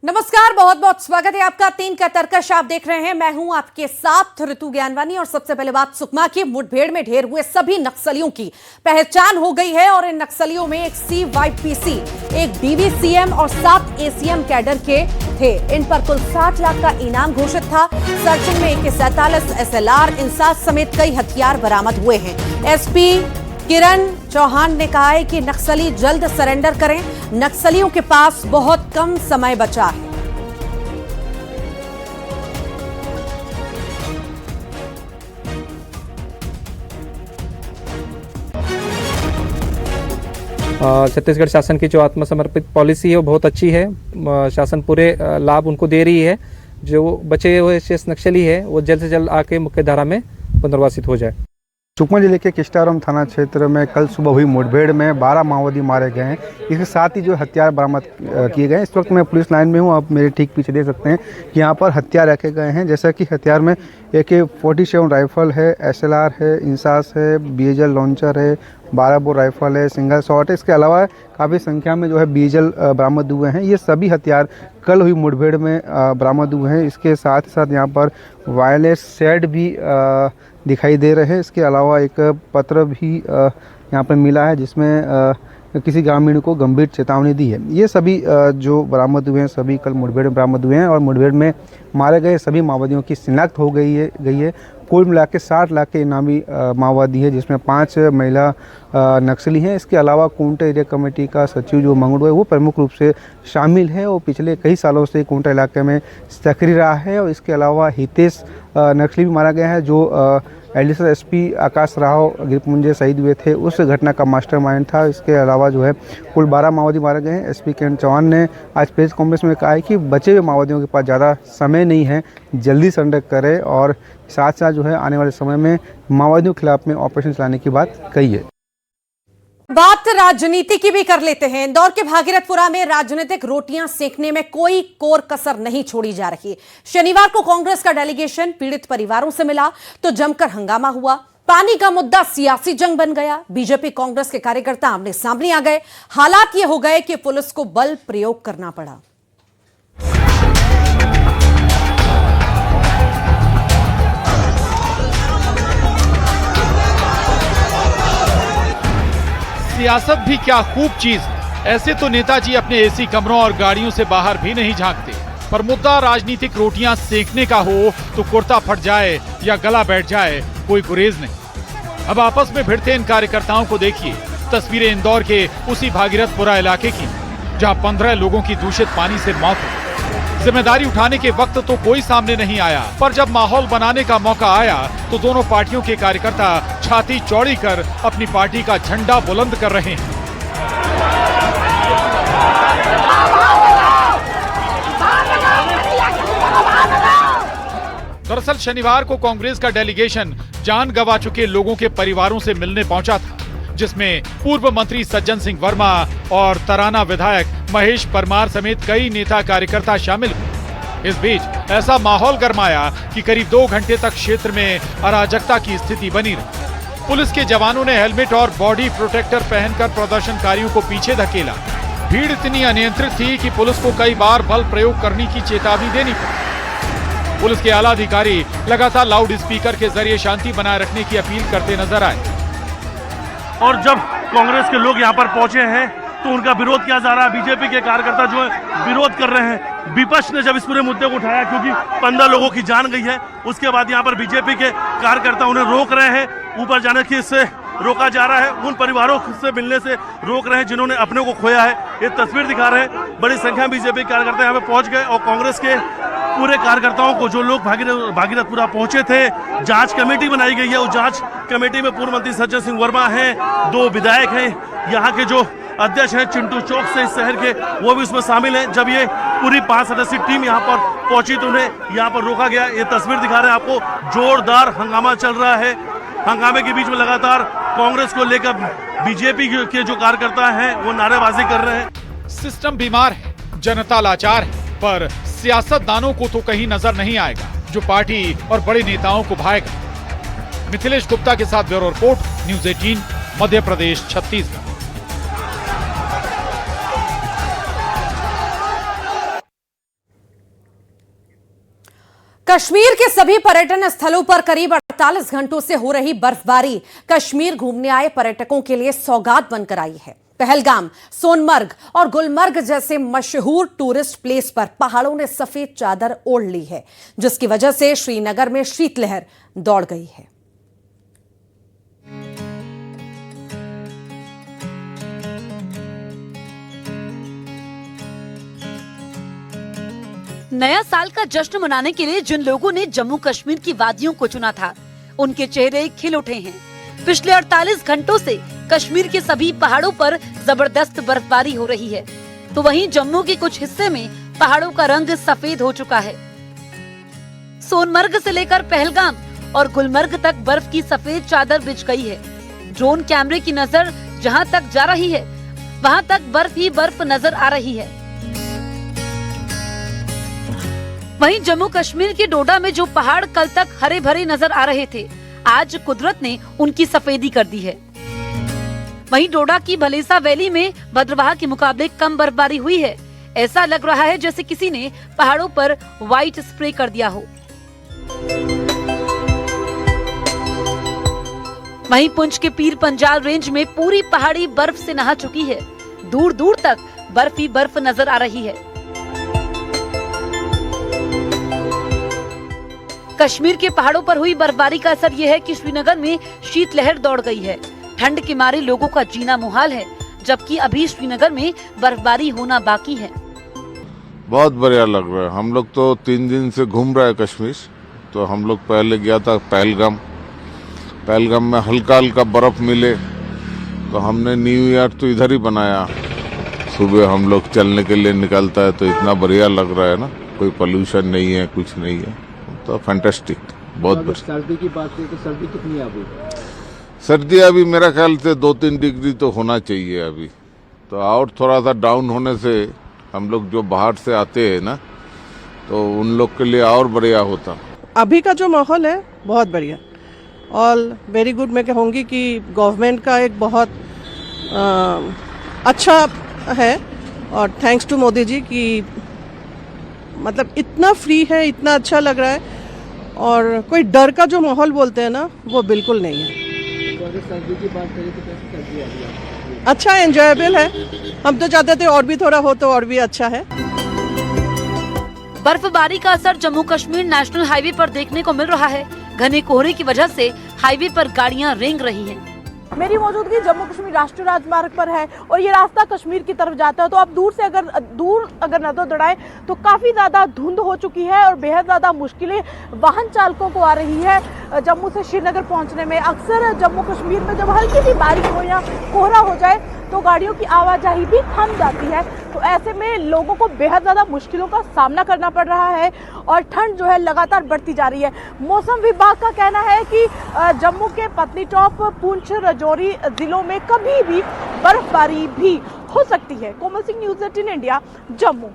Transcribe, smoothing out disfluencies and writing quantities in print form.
नमस्कार, बहुत बहुत स्वागत है आपका। 3 का तरकश आप देख रहे हैं। मैं हूं आपके साथ ऋतु ज्ञानवानी। और सबसे पहले बात सुकमा की मुठभेड़ में ढेर हुए सभी नक्सलियों की पहचान हो गई है और इन नक्सलियों में एक CYPC, एक DVCM और 7 ACM कैडर के थे। इन पर कुल 60 लाख का इनाम घोषित था। सर्चिंग में AK-47 SLR इंसास समेत कई हथियार बरामद हुए हैं। SP किरण चौहान ने कहा है कि नक्सली जल्द सरेंडर करें, नक्सलियों के पास बहुत कम समय बचा है। छत्तीसगढ़ शासन की जो आत्मसमर्पित पॉलिसी है वो बहुत अच्छी है। शासन पूरे लाभ उनको दे रही है। जो बचे हुए शेष नक्सली है वो जल्द से जल्द आके मुख्य धारा में पुनर्वासित हो जाए। सुकमा जिले के किस्टारम थाना क्षेत्र में कल सुबह हुई मुठभेड़ में 12 माओवादी मारे गए हैं। इसके साथ ही जो हथियार बरामद किए गए हैं। इस वक्त मैं पुलिस लाइन में हूं, आप मेरे ठीक पीछे देख सकते हैं कि यहाँ पर हथियार रखे गए हैं। जैसा कि हथियार में AK-47 राइफल है, SLR है, इंसास है, BHL लॉन्चर है, 12 बोर राइफल है, सिंगल शॉट है। इसके अलावा काफ़ी संख्या में जो है BHL बरामद हुए हैं। ये सभी हथियार कल हुई मुठभेड़ में बरामद हुए हैं। इसके साथ ही साथ यहाँ पर वायरलेस सेट भी दिखाई दे रहे हैं। इसके अलावा एक पत्र भी यहाँ पर मिला है जिसमें किसी ग्रामीण को गंभीर चेतावनी दी है। ये सभी जो बरामद हुए हैं सभी कल मुठभेड़ में बरामद हुए हैं और मुठभेड़ में मारे गए सभी माओवादियों की शिनाख्त हो गई है। कुल मिला के 60 लाख के इनामी माओवादी है, जिसमें 5 महिला नक्सली हैं। इसके अलावा कोंटा एरिया कमेटी का सचिव जो मंगड़ू है वो प्रमुख रूप से शामिल है और पिछले कई सालों से कोंटा इलाके में सक्रिय रहा है। और इसके अलावा हितेश नक्सली भी मारा गया है जो एडिशनल SP आकाश राव गिरपुंजे शहीद हुए थे, उस घटना का मास्टरमाइंड था। इसके अलावा जो है कुल 12 माओवादी मारे गए हैं। SP किरण चौहान ने आज प्रेस कॉन्फ्रेंस में कहा है कि बचे हुए माओवादियों के पास ज़्यादा समय नहीं है, जल्दी सरेंडर करें और साथ साथ जो है आने वाले समय में माओवादियों के खिलाफ में ऑपरेशन चलाने की बात कही है। बात राजनीति की भी कर लेते हैं। इंदौर के भागीरथपुरा में राजनीतिक रोटियां सेकने में कोई कोर कसर नहीं छोड़ी जा रही। शनिवार को कांग्रेस का डेलीगेशन पीड़ित परिवारों से मिला तो जमकर हंगामा हुआ। पानी का मुद्दा सियासी जंग बन गया। बीजेपी कांग्रेस के कार्यकर्ता आमने सामने आ गए। हालात ये हो गए कि पुलिस को बल प्रयोग करना पड़ा। सियासत भी क्या खूब चीज। ऐसे तो नेताजी अपने AC कमरों और गाड़ियों से बाहर भी नहीं झांकते, पर मुद्दा राजनीतिक रोटियां सेकने का हो तो कुर्ता फट जाए या गला बैठ जाए, कोई गुरेज नहीं। अब आपस में भिड़ते इन कार्यकर्ताओं को देखिए। तस्वीरें इंदौर के उसी भागीरथपुरा इलाके की, जहां 15 लोगों की दूषित पानी से मौत हुई। जिम्मेदारी उठाने के वक्त तो कोई सामने नहीं आया, पर जब माहौल बनाने का मौका आया तो दोनों पार्टियों के कार्यकर्ता छाती चौड़ी कर अपनी पार्टी का झंडा बुलंद कर रहे हैं। दरअसल शनिवार को कांग्रेस का डेलीगेशन जान गंवा चुके लोगों के परिवारों से मिलने पहुंचा था, जिसमें पूर्व मंत्री सज्जन सिंह वर्मा और तराना विधायक महेश परमार समेत कई नेता कार्यकर्ता शामिल हुए। इस बीच ऐसा माहौल गरमाया कि करीब 2 घंटे तक क्षेत्र में अराजकता की स्थिति बनी रही। पुलिस के जवानों ने हेलमेट और बॉडी प्रोटेक्टर पहनकर प्रदर्शनकारियों को पीछे धकेला। भीड़ इतनी अनियंत्रित थी कि पुलिस को कई बार बल प्रयोग करने की चेतावनी देनी पड़ी। पुलिस के आला अधिकारी लगातार लाउड स्पीकर के जरिए शांति बनाए रखने की अपील करते नजर आए। और जब कांग्रेस के लोग यहाँ पर पहुंचे हैं तो उनका विरोध किया जा रहा है। बीजेपी के कार्यकर्ता जो है विरोध कर रहे हैं। विपक्ष ने जब इस पूरे मुद्दे को उठाया, क्योंकि 15 लोगों की जान गई है, उसके बाद यहाँ पर बीजेपी के कार्यकर्ता उन्हें रोक रहे हैं, ऊपर जाने की इससे रोका जा रहा है। उन परिवारों से मिलने से रोक रहे हैं जिन्होंने अपने को खोया है। ये तस्वीर दिखा रहे हैं। बड़ी संख्या में बीजेपी कार्यकर्ता यहाँ पे पहुंच गए और कांग्रेस के पूरे कार्यकर्ताओं को, जो लोग भागीरथपुरा पहुंचे थे, जांच कमेटी बनाई गई है। उस जांच कमेटी में पूर्व मंत्री सज्जन सिंह वर्मा हैं, 2 विधायक हैं, यहाँ के जो अध्यक्ष हैं चिंटू चौक से इस शहर के, वो भी उसमें शामिल हैं। जब ये पूरी 5 सदस्यीय टीम यहाँ पर पहुंची तो उन्हें यहाँ पर रोका गया। ये तस्वीर दिखा रहे हैं आपको। जोरदार हंगामा चल रहा है। हंगामे के बीच में लगातार कांग्रेस को लेकर बीजेपी के जो कार्यकर्ता हैं वो नारेबाजी कर रहे हैं। सिस्टम बीमार है, जनता लाचार है, पर सियासतदानों को तो कहीं नजर नहीं आएगा जो पार्टी और बड़े नेताओं को भाएगा। मिथिलेश गुप्ता के साथ bureau report, news 18, Madhya Pradesh, Chhattisgarh. Kashmir के सभी पर्यटन स्थलों पर करीब 48 घंटों से हो रही बर्फबारी कश्मीर घूमने आए पर्यटकों के लिए सौगात बनकर आई है। पहलगाम, सोनमर्ग और गुलमर्ग जैसे मशहूर टूरिस्ट प्लेस पर पहाड़ों ने सफेद चादर ओढ़ ली है, जिसकी वजह से श्रीनगर में शीतलहर दौड़ गई है। नया साल का जश्न मनाने के लिए जिन लोगों ने जम्मू कश्मीर की वादियों को चुना था, उनके चेहरे खिल उठे हैं। पिछले 48 घंटों से कश्मीर के सभी पहाड़ों पर जबरदस्त बर्फबारी हो रही है, तो वहीं जम्मू के कुछ हिस्से में पहाड़ों का रंग सफेद हो चुका है। सोनमर्ग से लेकर पहलगाम और गुलमर्ग तक बर्फ की सफेद चादर बिछ गई है। ड्रोन कैमरे की नजर जहां तक जा रही है, वहां तक बर्फ ही बर्फ नजर आ रही है। वहीं जम्मू कश्मीर के डोडा में जो पहाड़ कल तक हरे भरे नजर आ रहे थे, आज कुदरत ने उनकी सफेदी कर दी है। वहीं डोडा की भलेसा वैली में भद्रवाह के मुकाबले कम बर्फबारी हुई है। ऐसा लग रहा है जैसे किसी ने पहाड़ों पर व्हाइट स्प्रे कर दिया हो। वहीं पुंछ के पीर पंजाल रेंज में पूरी पहाड़ी बर्फ से नहा चुकी है। दूर दूर तक बर्फ ही बर्फ नजर आ रही है। कश्मीर के पहाड़ों पर हुई बर्फबारी का असर ये है कि श्रीनगर में शीतलहर दौड़ गई है। ठंड के मारे लोगों का जीना मुहाल है, जबकि अभी श्रीनगर में बर्फबारी होना बाकी है। बहुत बढ़िया लग रहा है। हम लोग तो 3 दिन से घूम रहे हैं कश्मीर। तो हम लोग पहले गया था पहलगाम में हल्का हल्का बर्फ मिले, तो हमने न्यू ईयर तो इधर ही बनाया। सुबह हम लोग चलने के लिए निकलता है तो इतना बढ़िया लग रहा है ना, कोई पोल्यूशन नहीं है, कुछ नहीं है, तो फैंटास्टिक, बहुत बढ़िया। सर्दी की बात करें तो सर्दी कितनी है अभी? सर्दी अभी मेरा ख्याल से 2-3 डिग्री तो होना चाहिए अभी। तो और थोड़ा सा डाउन होने से हम लोग जो बाहर से आते हैं ना, तो उन लोग के लिए और बढ़िया होता। अभी का जो माहौल है बहुत बढ़िया, ऑल वेरी गुड। मैं कहूँगी कि गवर्नमेंट का एक बहुत अच्छा है, और थैंक्स टू मोदी जी कि मतलब इतना फ्री है, इतना अच्छा लग रहा है, और कोई डर का जो माहौल बोलते हैं ना, वो बिल्कुल नहीं है। सर्दी की बात करें तो कैसी सर्दी है अभी? अच्छा, एंजॉयबल है। हम तो चाहते थे और भी थोड़ा हो तो और भी अच्छा है। बर्फबारी का असर जम्मू कश्मीर नेशनल हाईवे पर देखने को मिल रहा है। घने कोहरे की वजह से हाईवे पर गाड़ियां रेंग रही हैं। मेरी मौजूदगी जम्मू कश्मीर राष्ट्रीय राजमार्ग पर है और ये रास्ता कश्मीर की तरफ जाता है। तो आप दूर अगर नजर दौड़ाएं तो काफ़ी ज़्यादा धुंध हो चुकी है और बेहद ज़्यादा मुश्किलें वाहन चालकों को आ रही है जम्मू से श्रीनगर पहुंचने में। अक्सर जम्मू कश्मीर में जब हल्की सी बारिश हो या कोहरा हो जाए तो गाड़ियों की आवाजाही भी थम जाती है। तो ऐसे में लोगों को बेहद ज़्यादा मुश्किलों का सामना करना पड़ रहा है और ठंड जो है लगातार बढ़ती जा रही है। मौसम विभाग का कहना है कि जम्मू के पत्नीटॉप, पुंछ, राजौरी जिलों में कभी भी बर्फबारी भी हो सकती है। Komal Singh, news 18 India, Jammu.